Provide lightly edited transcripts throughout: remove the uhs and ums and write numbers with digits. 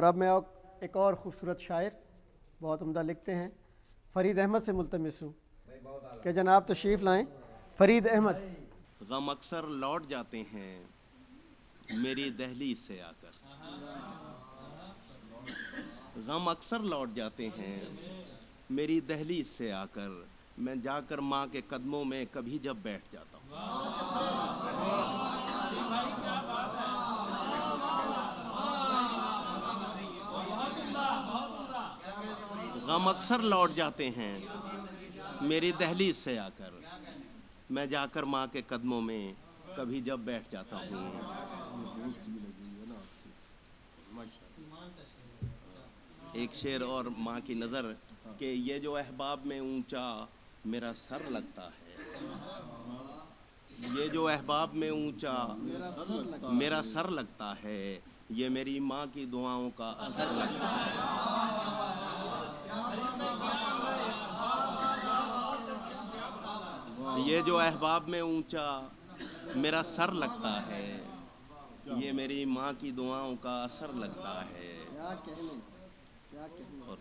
اور اب میں ایک اور خوبصورت شاعر بہت عمدہ لکھتے ہیں، فرید احمد سے ملتمس ہوں کہ جناب تشریف لائیں۔ فرید احمد۔ غم اکثر لوٹ جاتے ہیں میری دہلیز سے آ کر، غم اکثر لوٹ جاتے ہیں میری دہلیز سے آ کر، میں جا کر ماں کے قدموں میں کبھی جب بیٹھ جاتا ہوں۔ غم اکثر لوٹ جاتے ہیں میری دہلیز سے آ کر، میں جا کر ماں کے قدموں میں کبھی جب بیٹھ جاتا ہوں۔ ایک شعر اور ماں کی نظر کہ یہ جو احباب میں اونچا میرا سر لگتا ہے، یہ جو احباب میں اونچا میرا سر لگتا ہے، یہ میری ماں کی دعاؤں کا اثر لگتا ہے۔ یہ جو احباب میں اونچا میرا سر لگتا ہے، یہ میری ماں کی دعاؤں کا اثر لگتا ہے۔ اور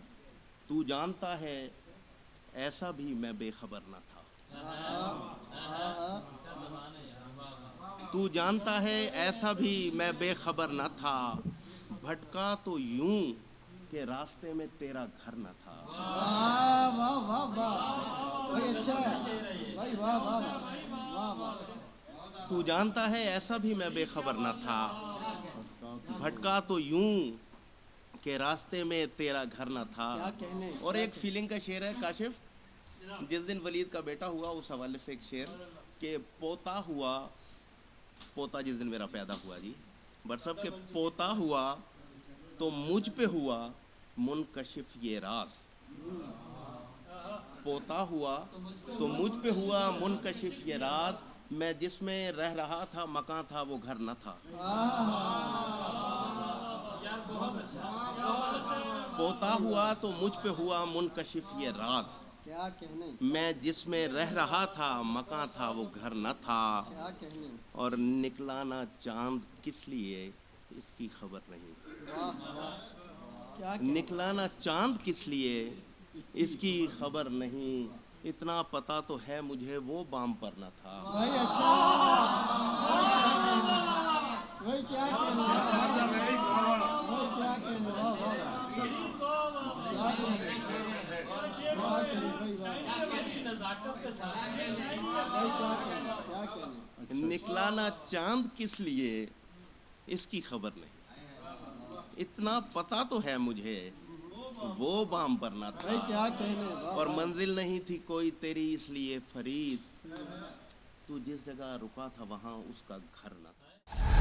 تو جانتا ہے ایسا بھی میں بے خبر نہ تھا، تو جانتا ہے ایسا بھی میں بے خبر نہ تھا، بھٹکا تو یوں کہ راستے میں تیرا گھر نہ تھا۔ تو جانتا ہے ایسا بھی میں بے خبر نہ تھا، بھٹکا تو یوں کہ راستے میں تیرا گھر نہ تھا۔ اور ایک فیلنگ کا شعر ہے کاشف، جس دن ولید کا بیٹا ہوا اس حوالے سے ایک شعر کہ پوتا ہوا، پوتا جس دن میرا پیدا ہوا جی برسب کے پوتا ہوا تو مجھ پہ ہوا منکشف یہ راز، پوتا ہوا تو مجھ پہ ہوا منکشف یہ راز، میں جس میں رہ رہا تھا مکان تھا وہ گھر نہ تھا۔ پوتا ہوا تو مجھ پہ ہوا منکشف یہ راز، میں جس میں رہ رہا تھا مکان تھا وہ گھر نہ تھا۔ اور نکلانا چاند کس لیے اس کی خبر نہیں، نکلانا چاند کس لیے اس کی خبر نہیں، اتنا پتا تو ہے مجھے وہ بام پر نہ تھا۔ نکلانا چاند کس لیے اس کی خبر نہیں، اتنا پتا تو ہے مجھے وہ بام پر نہ تھا۔ اور منزل نہیں تھی کوئی تیری اس لیے فرید، تو جس جگہ رکا تھا وہاں اس کا گھر نہ تھا۔